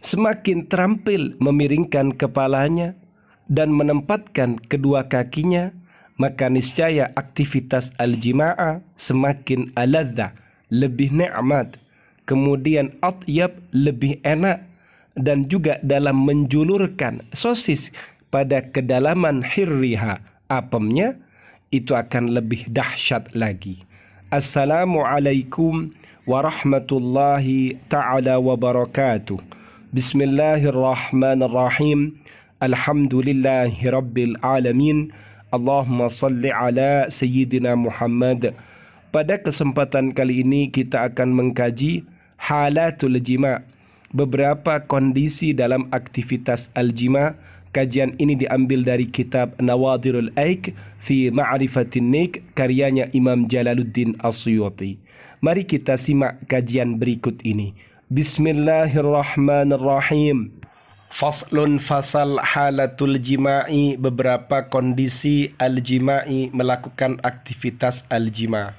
semakin terampil memiringkan kepalanya dan menempatkan kedua kakinya, maka niscaya aktivitas al-jima'ah semakin aladza, lebih nikmat, kemudian atyab, lebih enak, dan juga dalam menjulurkan sosis pada kedalaman hirriha, apemnya, itu akan lebih dahsyat lagi. Assalamualaikum warahmatullahi ta'ala wabarakatuh. Bismillahirrahmanirrahim. Alhamdulillahi rabbil alamin. Allahumma salli ala Sayyidina Muhammad. Pada kesempatan kali ini kita akan mengkaji halatul jima', beberapa kondisi dalam aktivitas al-jima'. Kajian ini diambil dari kitab Nawadirul Aik fi Ma'rifatin Nik, karyanya Imam Jalaluddin As-Suyuti. Mari kita simak kajian berikut ini. Bismillahirrahmanirrahim. Faslun fasal halatul jima'i, beberapa kondisi al-jima'i, melakukan aktivitas al-jima'.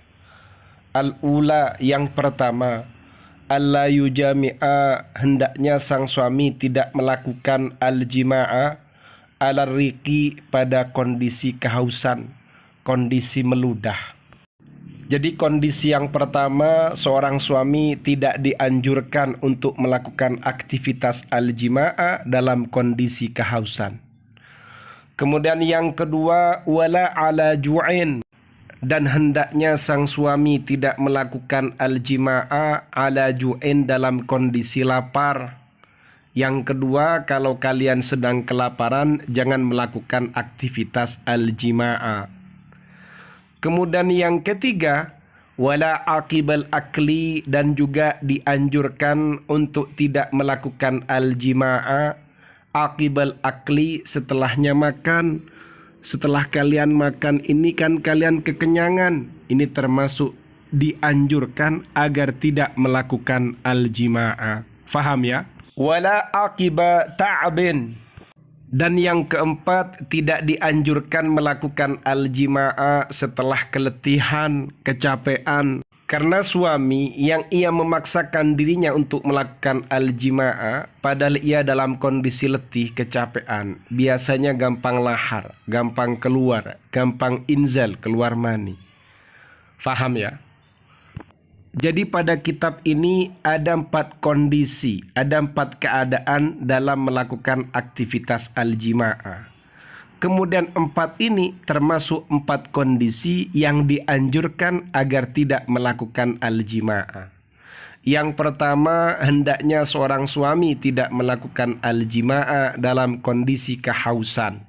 Al-ula, yang pertama, alla yujami'a, hendaknya sang suami tidak melakukan al-jima'a ala riqi, pada kondisi kehausan, kondisi meludah. Jadi kondisi yang pertama, seorang suami tidak dianjurkan untuk melakukan aktivitas al-jima'a dalam kondisi kehausan. Kemudian yang kedua, wala ala ju'in, dan hendaknya sang suami tidak melakukan al-jima'a ala ju'in dalam kondisi lapar. Yang kedua, kalau kalian sedang kelaparan, jangan melakukan aktivitas al-jima'a. Kemudian yang ketiga, wala aqibal akli, dan juga dianjurkan untuk tidak melakukan al-jima'a aqibal akli, setelahnya makan. Setelah kalian makan ini kan kalian kekenyangan, ini termasuk dianjurkan agar tidak melakukan al-jima'a. Faham ya? Wala aqiba ta'bin. Dan yang keempat, tidak dianjurkan melakukan al-jima'a setelah keletihan, kecapean. Karena suami yang ia memaksakan dirinya untuk melakukan al-jima'a, padahal ia dalam kondisi letih, kecapean, biasanya gampang lahar, gampang keluar, gampang inzal, keluar mani. Faham ya? Jadi pada kitab ini ada 4 kondisi, ada 4 keadaan dalam melakukan aktivitas al-jima'ah. Kemudian 4 ini termasuk 4 kondisi yang dianjurkan agar tidak melakukan al-jima'ah. Yang pertama, hendaknya seorang suami tidak melakukan al-jima'ah dalam kondisi kehausan.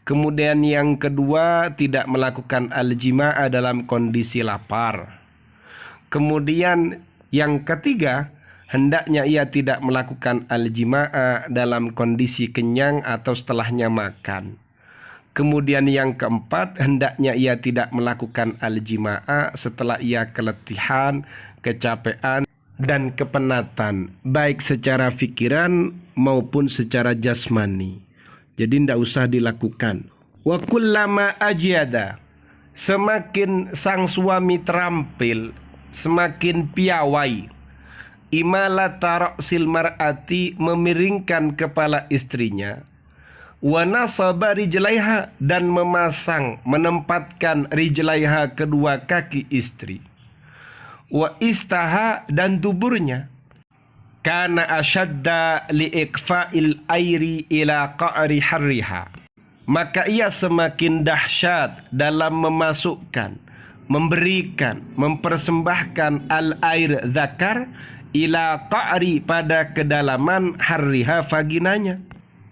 Kemudian yang kedua, tidak melakukan al-jima'ah dalam kondisi lapar. Kemudian yang ketiga, hendaknya ia tidak melakukan al-jima'a dalam kondisi kenyang atau setelahnya makan. Kemudian yang keempat, hendaknya ia tidak melakukan al-jima'a setelah ia keletihan, kecapean, dan kepenatan, baik secara fikiran maupun secara jasmani. Jadi tidak usah dilakukan. Wa kullama ajyada, semakin sang suami terampil, semakin piawai, imala taroksil mar'ati, memiringkan kepala istrinya, wa nasaba rijlaiha, dan memasang, menempatkan rijlaiha, kedua kaki istri, wa istaha, dan tuburnya, kana asyadda liikfa'il airi ila qa'ri harriha, maka ia semakin dahsyat dalam memasukkan, memberikan, mempersembahkan al-air zakar ila qa'ri, pada kedalaman harriha, vaginanya.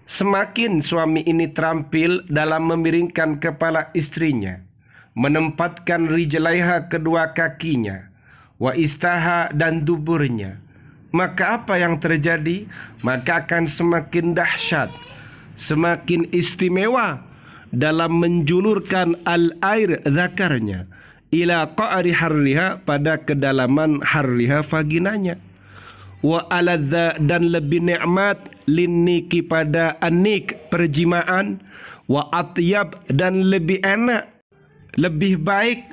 Semakin suami ini terampil dalam memiringkan kepala istrinya, menempatkan rijlaiha, kedua kakinya, wa istaha, dan duburnya, maka apa yang terjadi? Maka akan semakin dahsyat, semakin istimewa dalam menjulurkan al-air zakarnya ila qa'ri harriha, pada kedalaman harriha, vaginanya. Wa aladza, dan lebih nikmat, linniki, pada anik, perjimaan, wa atyab, dan lebih enak, lebih baik,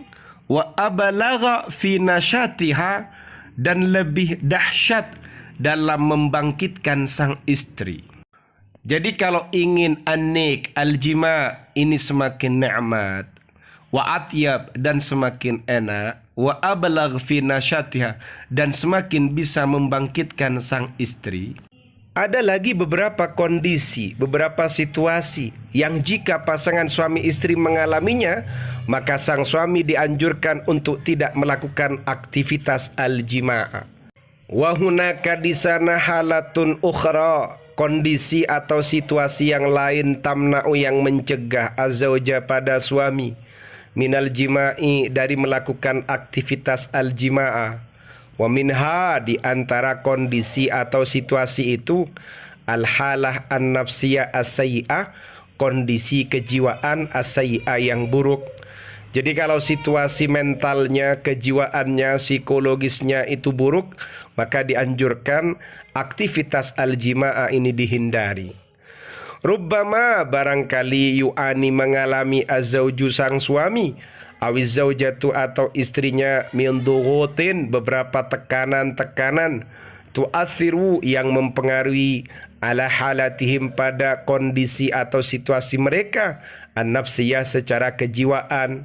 wa abalagha fi nasyatiha, dan lebih dahsyat dalam membangkitkan sang istri. Jadi kalau ingin anik al-jima ini semakin nikmat, wa atyab dan semakin enak, wa ablagh fi nasyatiha dan semakin bisa membangkitkan sang istri. Ada lagi beberapa kondisi, beberapa situasi yang jika pasangan suami istri mengalaminya, maka sang suami dianjurkan untuk tidak melakukan aktivitas al-jima'a. Wa hunaka di sana halatun ukhra, kondisi atau situasi yang lain tamna'u yang mencegah azauja pada suami minal jima'i dari melakukan aktivitas al-jima'a. Wa minha di antara kondisi atau situasi itu al-halah an-nafsiyah as-sayyi'ah, kondisi kejiwaan as-sayyi'ah yang buruk. Jadi kalau situasi mentalnya, kejiwaannya, psikologisnya itu buruk, maka dianjurkan aktivitas al-jima'a ini dihindari. Rubbama barangkali yu'ani mengalami az-zawju sang suami, awiz zaujatu atau istrinya min dughutin beberapa tekanan-tekanan tu'athiru yang mempengaruhi ala halatihim pada kondisi atau situasi mereka an-nafsiyah secara kejiwaan,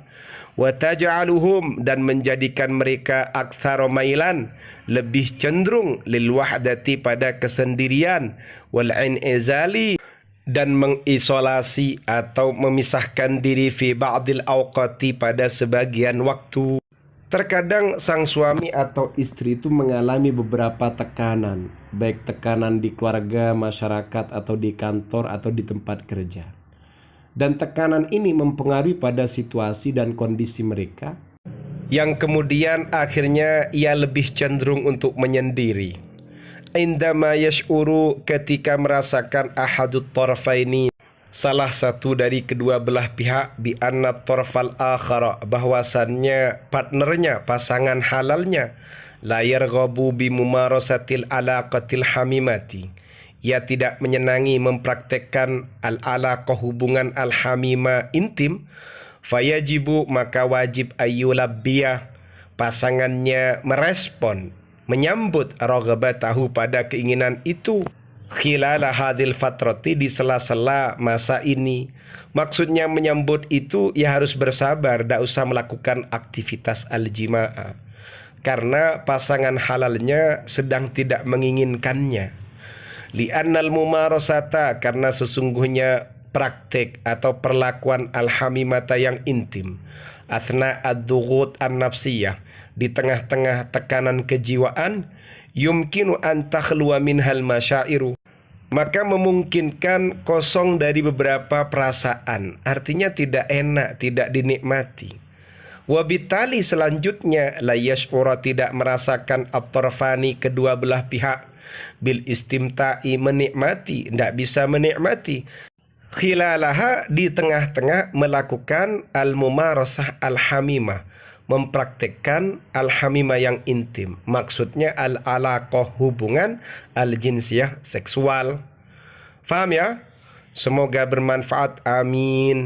wa taj'aluhum dan menjadikan mereka aktsara mailan lebih cenderung lil wahdati pada kesendirian, wal in'izali dan mengisolasi atau memisahkan diri fi ba'dil awqati pada sebagian waktu. Terkadang sang suami atau istri itu mengalami beberapa tekanan, baik tekanan di keluarga, masyarakat, atau di kantor, atau di tempat kerja. Dan tekanan ini mempengaruhi pada situasi dan kondisi mereka, yang kemudian akhirnya ia lebih cenderung untuk menyendiri. Indama yash'uru, ketika merasakan ahadut tarfaini, salah satu dari kedua belah pihak, bi anna tarfal akhara, bahwasannya partnernya, pasangan halalnya, la yarghabu bi mumarasatil alaqatil hamimati, ia tidak menyenangi mempraktekkan al-alaqah hubungan al-hamima intim, fayajibu maka wajib ayyulabbiyah, pasangannya merespon, menyambut raghbatahu pada keinginan itu, khilala hadil fatrati di sela-sela masa ini. Maksudnya menyambut itu ya harus bersabar, tidak usah melakukan aktivitas al-jima'a karena pasangan halalnya sedang tidak menginginkannya. Li'annal mumarasata, karena sesungguhnya praktek atau perlakuan al-hamimata yang intim, athna ad-dughut an-nafsiyah, di tengah-tengah tekanan kejiwaan, yumkinu an takhluwa minhal masyairu, maka memungkinkan kosong dari beberapa perasaan, artinya tidak enak, tidak dinikmati. Wabitali selanjutnya la yash'ura, tidak merasakan at-tarfani kedua belah pihak, bil istimta'i menikmati, tidak bisa menikmati, khilalaha di tengah-tengah melakukan al-mumarasah al-hamimah, mempraktekkan al-hamimah yang intim, maksudnya al-alaqah hubungan al-jinsiyah seksual. Faham ya? Semoga bermanfaat, amin.